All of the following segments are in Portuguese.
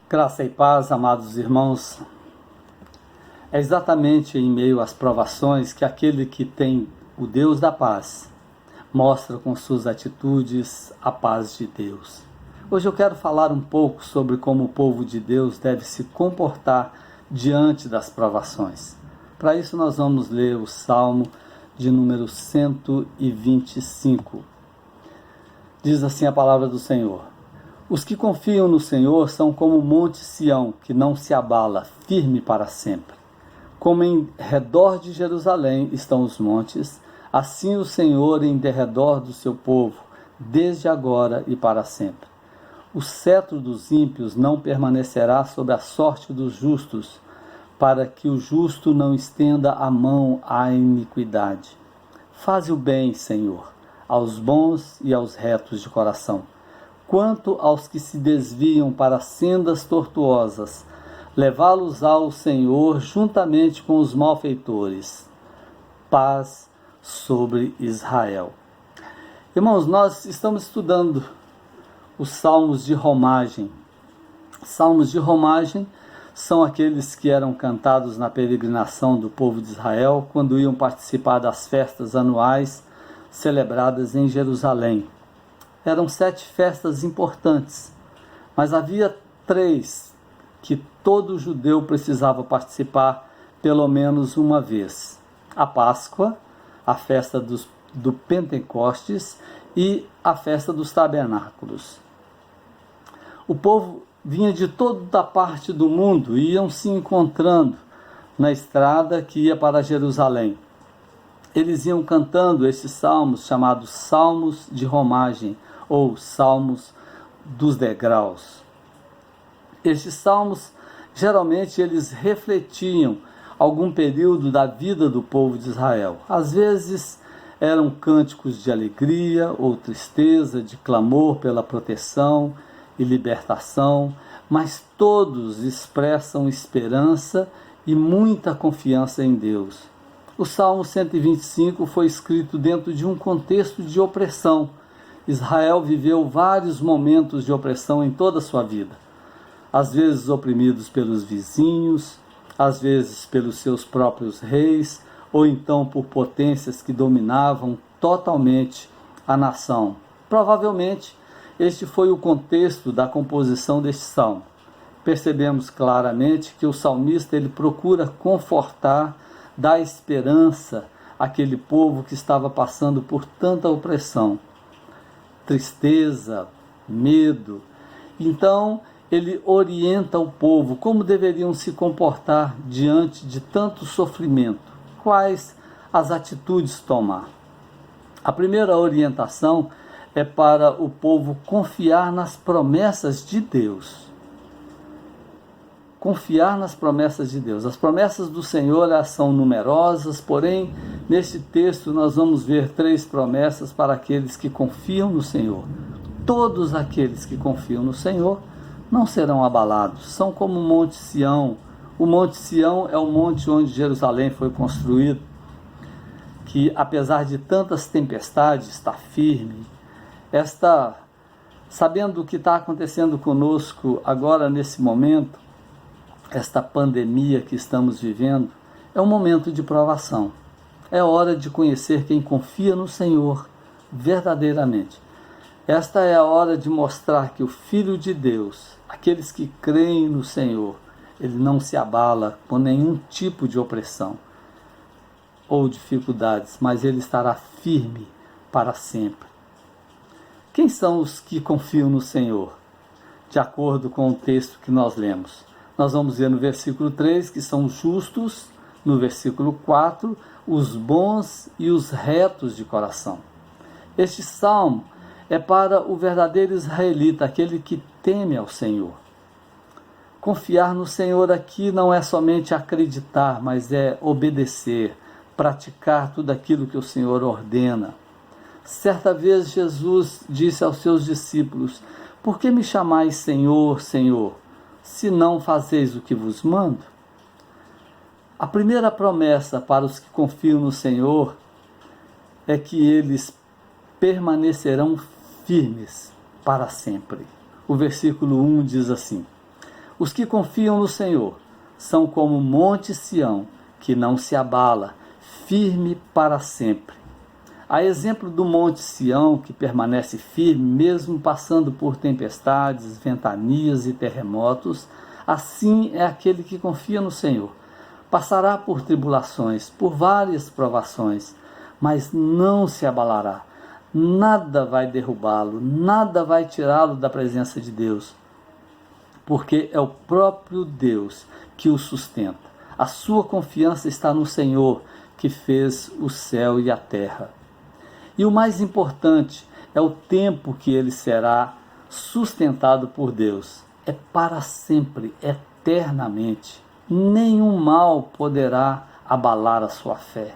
Graça e paz, amados irmãos. É exatamente em meio às provações que aquele que tem o Deus da paz mostra com suas atitudes a paz de Deus. Hoje eu quero falar um pouco sobre como o povo de Deus deve se comportar diante das provações. Para isso nós vamos ler o Salmo de número 125. Diz assim a palavra do Senhor: os que confiam no Senhor são como o monte Sião, que não se abala, firme para sempre. Como em redor de Jerusalém estão os montes, assim o Senhor em derredor do seu povo, desde agora e para sempre. O cetro dos ímpios não permanecerá sob a sorte dos justos, para que o justo não estenda a mão à iniquidade. Faze o bem, Senhor, aos bons e aos retos de coração. Quanto aos que se desviam para sendas tortuosas, levá-los ao Senhor juntamente com os malfeitores. Paz sobre Israel. Irmãos, nós estamos estudando os salmos de romagem. Salmos de romagem são aqueles que eram cantados na peregrinação do povo de Israel quando iam participar das festas anuais celebradas em Jerusalém. Eram 7 festas importantes, mas havia 3 que todo judeu precisava participar pelo menos uma vez: a Páscoa, a festa do Pentecostes e a festa dos Tabernáculos. O povo vinha de toda parte do mundo e iam se encontrando na estrada que ia para Jerusalém. Eles iam cantando esses salmos chamados Salmos de Romagem, ou Salmos dos Degraus. Estes salmos, geralmente, eles refletiam algum período da vida do povo de Israel. Às vezes, eram cânticos de alegria ou tristeza, de clamor pela proteção e libertação, mas todos expressam esperança e muita confiança em Deus. O Salmo 125 foi escrito dentro de um contexto de opressão. Israel viveu vários momentos de opressão em toda a sua vida. Às vezes oprimidos pelos vizinhos, às vezes pelos seus próprios reis, ou então por potências que dominavam totalmente a nação. Provavelmente, este foi o contexto da composição deste salmo. Percebemos claramente que o salmista ele procura confortar, dar esperança àquele povo que estava passando por tanta opressão, tristeza, medo. Então, ele orienta o povo como deveriam se comportar diante de tanto sofrimento, quais as atitudes tomar. A primeira orientação é para o povo confiar nas promessas de Deus. Confiar nas promessas de Deus. As promessas do Senhor são numerosas, porém, neste texto nós vamos ver 3 promessas para aqueles que confiam no Senhor. Todos aqueles que confiam no Senhor não serão abalados. São como o Monte Sião. O Monte Sião é o monte onde Jerusalém foi construído, que apesar de tantas tempestades, está firme. Sabendo o que está acontecendo conosco agora nesse momento, esta pandemia que estamos vivendo, é um momento de provação. É hora de conhecer quem confia no Senhor verdadeiramente. Esta é a hora de mostrar que o Filho de Deus, aqueles que creem no Senhor, ele não se abala por nenhum tipo de opressão ou dificuldades, mas ele estará firme para sempre. Quem são os que confiam no Senhor? De acordo com o texto que nós lemos. Nós vamos ver no versículo 3 que são os justos, no versículo 4, os bons e os retos de coração. Este salmo é para o verdadeiro israelita, aquele que teme ao Senhor. Confiar no Senhor aqui não é somente acreditar, mas é obedecer, praticar tudo aquilo que o Senhor ordena. Certa vez Jesus disse aos seus discípulos: por que me chamais Senhor, Senhor, se não fazeis o que vos mando? A primeira promessa para os que confiam no Senhor é que eles permanecerão firmes para sempre. O versículo 1 diz assim: Os que confiam no Senhor são como o monte Sião, que não se abala, firme para sempre. A exemplo do monte Sião, que permanece firme mesmo passando por tempestades, ventanias e terremotos, assim é aquele que confia no Senhor. Passará por tribulações, por várias provações, mas não se abalará. Nada vai derrubá-lo, nada vai tirá-lo da presença de Deus, porque é o próprio Deus que o sustenta. A sua confiança está no Senhor, que fez o céu e a terra. E o mais importante é o tempo que ele será sustentado por Deus. É para sempre, eternamente. Nenhum mal poderá abalar a sua fé.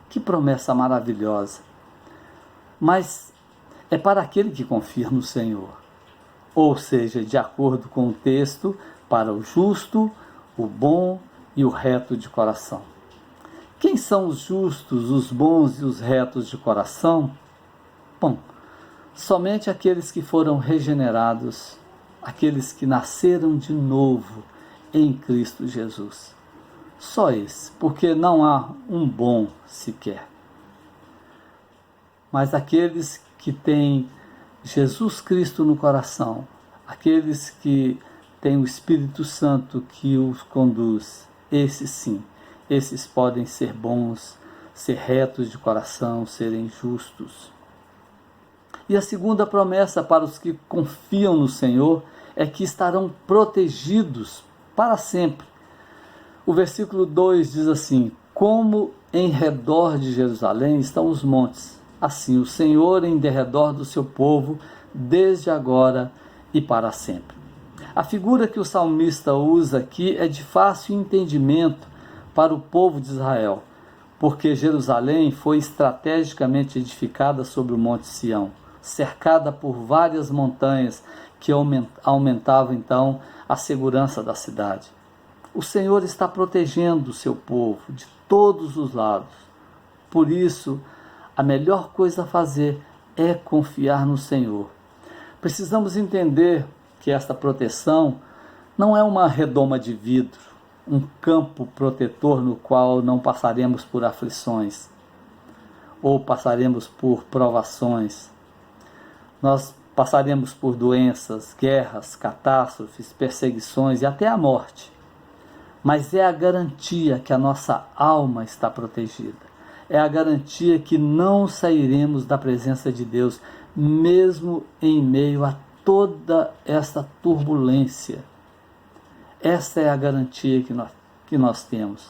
Que promessa maravilhosa! Mas é para aquele que confia no Senhor. Ou seja, de acordo com o texto, para o justo, o bom e o reto de coração. Quem são os justos, os bons e os retos de coração? Bom, somente aqueles que foram regenerados, aqueles que nasceram de novo em Cristo Jesus. Só esse, porque não há um bom sequer. Mas aqueles que têm Jesus Cristo no coração, aqueles que têm o Espírito Santo que os conduz, esses sim, esses podem ser bons, ser retos de coração, serem justos. E a segunda promessa para os que confiam no Senhor é que estarão protegidos para sempre. O versículo 2 diz assim: como em redor de Jerusalém estão os montes, assim o Senhor em derredor do seu povo, desde agora e para sempre. A figura que o salmista usa aqui é de fácil entendimento para o povo de Israel, porque Jerusalém foi estrategicamente edificada sobre o monte Sião, cercada por várias montanhas que aumentavam então a segurança da cidade. O Senhor está protegendo o seu povo de todos os lados. Por isso, a melhor coisa a fazer é confiar no Senhor. Precisamos entender que esta proteção não é uma redoma de vidro, um campo protetor no qual não passaremos por aflições ou passaremos por provações. Nós passaremos por doenças, guerras, catástrofes, perseguições e até a morte. Mas é a garantia que a nossa alma está protegida. É a garantia que não sairemos da presença de Deus, mesmo em meio a toda esta turbulência. Esta é a garantia que nós temos.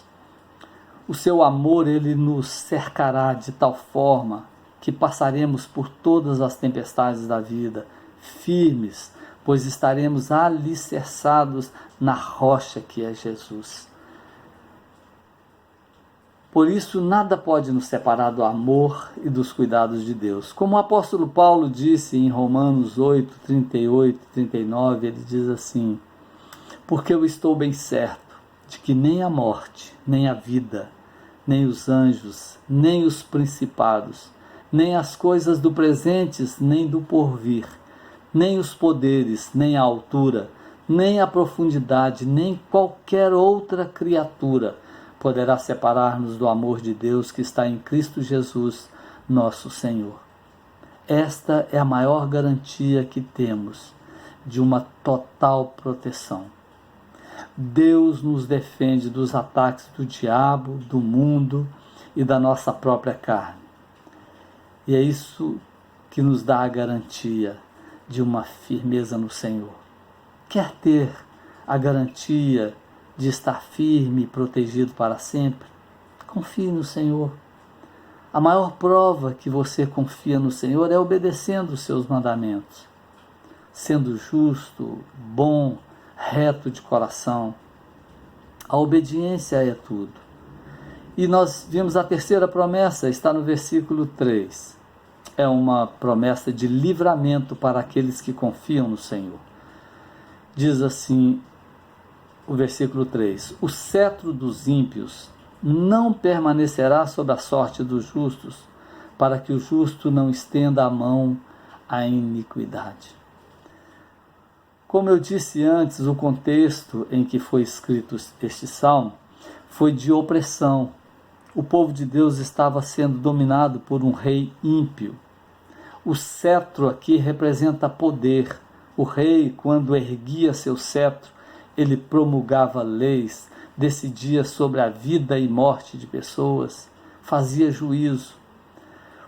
O seu amor, ele nos cercará de tal forma que passaremos por todas as tempestades da vida, firmes, pois estaremos alicerçados na rocha que é Jesus. Por isso, nada pode nos separar do amor e dos cuidados de Deus. Como o apóstolo Paulo disse em Romanos 8, 38 e 39, ele diz assim: porque eu estou bem certo de que nem a morte, nem a vida, nem os anjos, nem os principados, nem as coisas do presentes, nem do porvir, nem os poderes, nem a altura, nem a profundidade, nem qualquer outra criatura poderá separar-nos do amor de Deus que está em Cristo Jesus, nosso Senhor. Esta é a maior garantia que temos de uma total proteção. Deus nos defende dos ataques do diabo, do mundo e da nossa própria carne. E é isso que nos dá a garantia de uma firmeza no Senhor. Quer ter a garantia de estar firme e protegido para sempre? Confie no Senhor. A maior prova que você confia no Senhor é obedecendo os seus mandamentos, sendo justo, bom, reto de coração. A obediência é tudo. E nós vimos a terceira promessa, está no versículo 3. É uma promessa de livramento para aqueles que confiam no Senhor. Diz assim o versículo 3: o cetro dos ímpios não permanecerá sob a sorte dos justos, para que o justo não estenda a mão à iniquidade. Como eu disse antes, o contexto em que foi escrito este salmo foi de opressão. O povo de Deus estava sendo dominado por um rei ímpio. O cetro aqui representa poder. O rei, quando erguia seu cetro, ele promulgava leis, decidia sobre a vida e morte de pessoas, fazia juízo.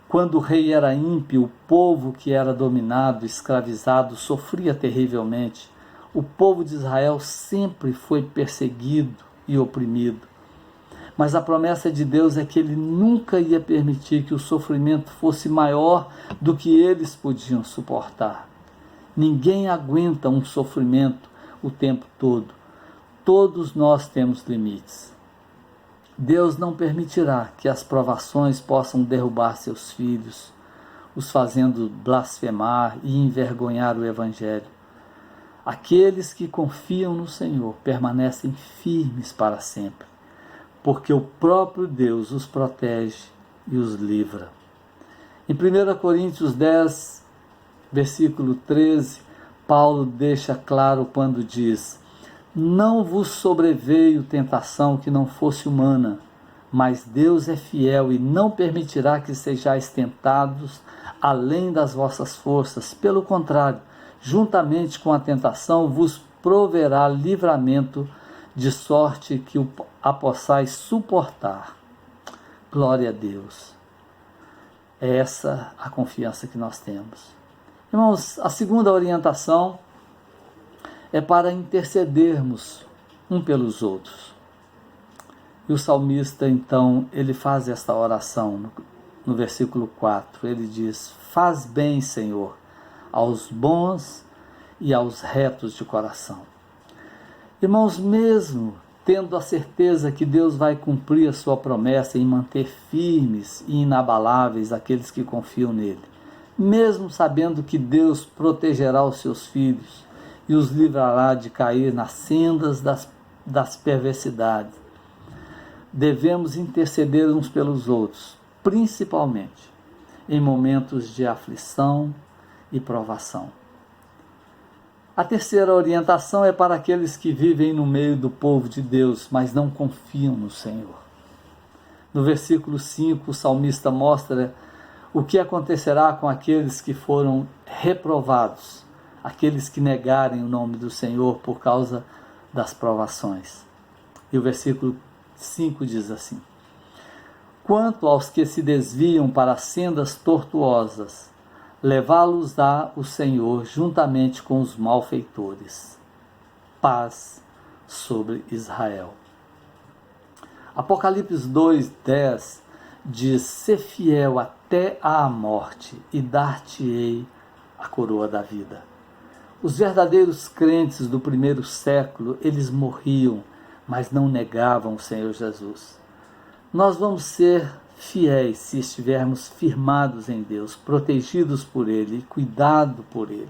Quando o rei era ímpio, o povo que era dominado, escravizado, sofria terrivelmente. O povo de Israel sempre foi perseguido e oprimido. Mas a promessa de Deus é que ele nunca ia permitir que o sofrimento fosse maior do que eles podiam suportar. Ninguém aguenta um sofrimento o tempo todo. Todos nós temos limites. Deus não permitirá que as provações possam derrubar seus filhos, os fazendo blasfemar e envergonhar o Evangelho. Aqueles que confiam no Senhor permanecem firmes para sempre, porque o próprio Deus os protege e os livra. Em 1 Coríntios 10, versículo 13, Paulo deixa claro quando diz: não vos sobreveio tentação que não fosse humana, mas Deus é fiel e não permitirá que sejais tentados além das vossas forças. Pelo contrário, juntamente com a tentação vos proverá livramento, de sorte que a possais suportar. Glória a Deus. É essa a confiança que nós temos. Irmãos, a segunda orientação é para intercedermos um pelos outros. E o salmista, então, ele faz esta oração no versículo 4. Ele diz: faz bem, Senhor, aos bons e aos retos de coração. Irmãos, mesmo tendo a certeza que Deus vai cumprir a sua promessa em manter firmes e inabaláveis aqueles que confiam nele, mesmo sabendo que Deus protegerá os seus filhos e os livrará de cair nas sendas das perversidades, devemos interceder uns pelos outros, principalmente em momentos de aflição e provação. A terceira orientação é para aqueles que vivem no meio do povo de Deus, mas não confiam no Senhor. No versículo 5, o salmista mostra o que acontecerá com aqueles que foram reprovados, aqueles que negarem o nome do Senhor por causa das provações. E o versículo 5 diz assim: quanto aos que se desviam para sendas tortuosas, levá-los-á o Senhor juntamente com os malfeitores. Paz sobre Israel. Apocalipse 2:10 diz: ser fiel até à morte e dar-te-ei a coroa da vida. Os verdadeiros crentes do primeiro século, eles morriam, mas não negavam o Senhor Jesus. Nós vamos ser fiéis se estivermos firmados em Deus, protegidos por Ele e cuidados por Ele.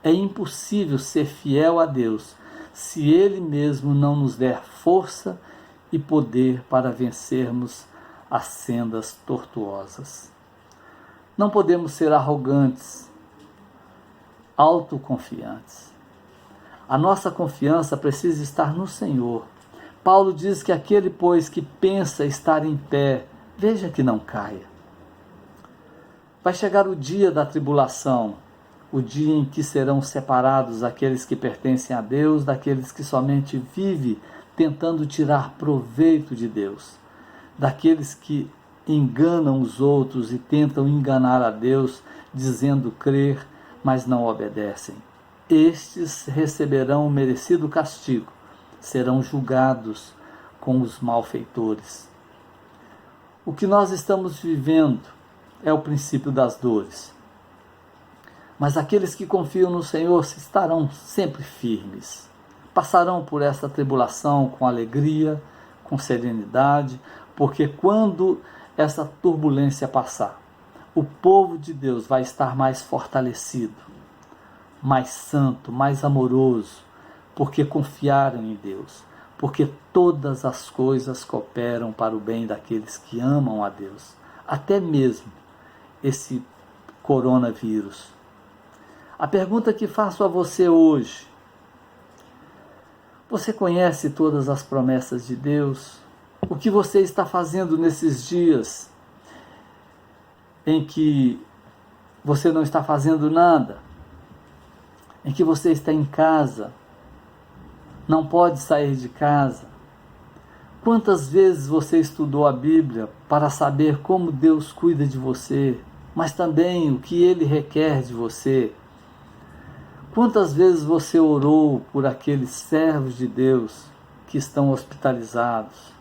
É impossível ser fiel a Deus se Ele mesmo não nos der força e poder para vencermos as sendas tortuosas. Não podemos ser arrogantes, autoconfiantes. A nossa confiança precisa estar no Senhor. Paulo diz que aquele, pois, que pensa estar em pé, veja que não caia. Vai chegar o dia da tribulação, o dia em que serão separados aqueles que pertencem a Deus daqueles que somente vivem tentando tirar proveito de Deus, daqueles que enganam os outros e tentam enganar a Deus, dizendo crer, mas não obedecem. Estes receberão o merecido castigo, serão julgados com os malfeitores. O que nós estamos vivendo é o princípio das dores. Mas aqueles que confiam no Senhor estarão sempre firmes. Passarão por essa tribulação com alegria, com serenidade, porque quando essa turbulência passar, o povo de Deus vai estar mais fortalecido, mais santo, mais amoroso, porque confiaram em Deus, porque todas as coisas cooperam para o bem daqueles que amam a Deus, até mesmo esse coronavírus. A pergunta que faço a você hoje Você conhece todas as promessas de Deus? O que você está fazendo nesses dias em que você não está fazendo nada? Em que você está em casa, não pode sair de casa? Quantas vezes você estudou a Bíblia para saber como Deus cuida de você, mas também o que Ele requer de você? Quantas vezes você orou por aqueles servos de Deus que estão hospitalizados?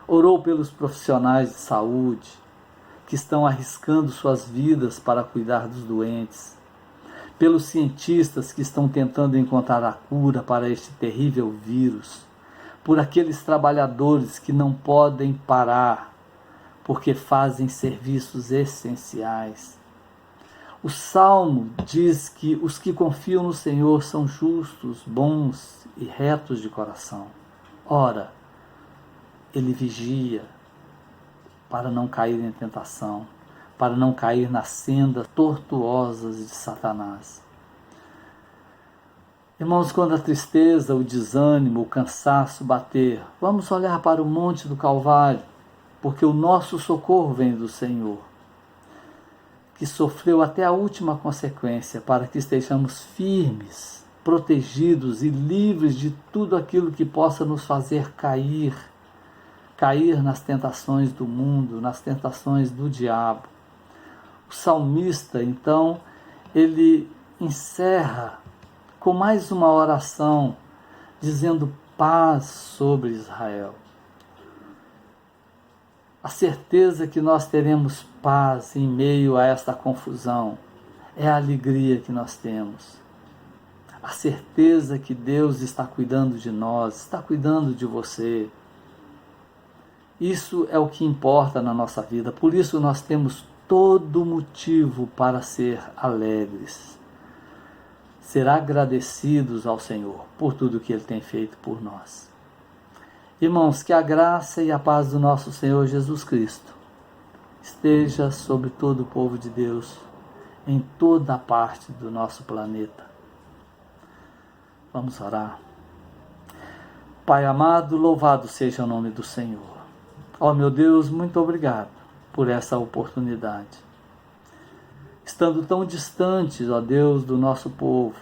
Orou pelos profissionais de saúde que estão arriscando suas vidas para cuidar dos doentes? Pelos cientistas que estão tentando encontrar a cura para este terrível vírus? Por aqueles trabalhadores que não podem parar porque fazem serviços essenciais? O Salmo diz que os que confiam no Senhor são justos, bons e retos de coração. Ora, ele vigia para não cair em tentação, para não cair nas sendas tortuosas de Satanás. Irmãos, quando a tristeza, o desânimo, o cansaço bater, vamos olhar para o monte do Calvário, porque o nosso socorro vem do Senhor, que sofreu até a última consequência para que estejamos firmes, protegidos e livres de tudo aquilo que possa nos fazer cair nas tentações do mundo, nas tentações do diabo. O salmista, então, ele encerra com mais uma oração, dizendo paz sobre Israel. A certeza que nós teremos paz em meio a esta confusão é a alegria que nós temos. A certeza que Deus está cuidando de nós, está cuidando de você. Isso é o que importa na nossa vida, por isso nós temos todo motivo para ser alegres, ser agradecidos ao Senhor por tudo que Ele tem feito por nós. Irmãos, que a graça e a paz do nosso Senhor Jesus Cristo esteja sobre todo o povo de Deus, em toda a parte do nosso planeta. Vamos orar. Pai amado, louvado seja o nome do Senhor. Ó meu Deus, muito obrigado por essa oportunidade. Estando tão distantes, ó Deus, do nosso povo,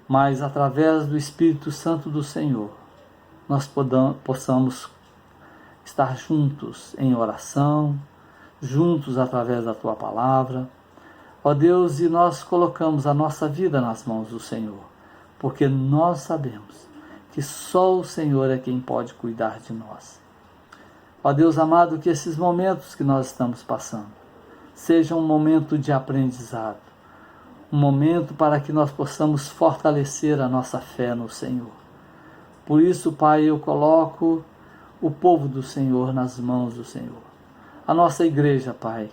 mas através do Espírito Santo do Senhor, nós possamos estar juntos em oração, juntos através da Tua palavra. Ó Deus, e nós colocamos a nossa vida nas mãos do Senhor, porque nós sabemos que só o Senhor é quem pode cuidar de nós. Ó Deus amado, que esses momentos que nós estamos passando sejam um momento de aprendizado, um momento para que nós possamos fortalecer a nossa fé no Senhor. Por isso, Pai, eu coloco o povo do Senhor nas mãos do Senhor. A nossa igreja, Pai,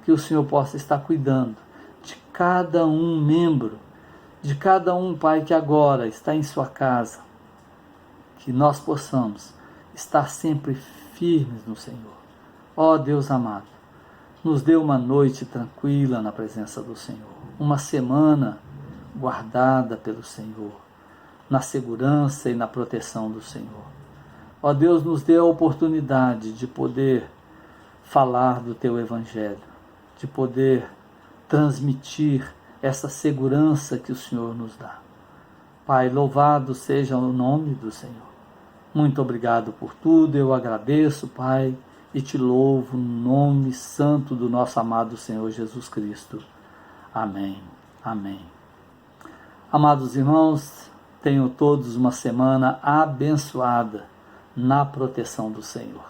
que o Senhor possa estar cuidando de cada um membro, de cada um, Pai, que agora está em sua casa, que nós possamos estar sempre firmes no Senhor. Ó Deus amado, nos dê uma noite tranquila na presença do Senhor, uma semana guardada pelo Senhor, na segurança e na proteção do Senhor. Ó Deus, nos dê a oportunidade de poder falar do Teu Evangelho, de poder transmitir essa segurança que o Senhor nos dá. Pai, louvado seja o nome do Senhor. Muito obrigado por tudo, eu agradeço, Pai, e te louvo no nome santo do nosso amado Senhor Jesus Cristo. Amém. Amém. Amados irmãos, tenham todos uma semana abençoada na proteção do Senhor.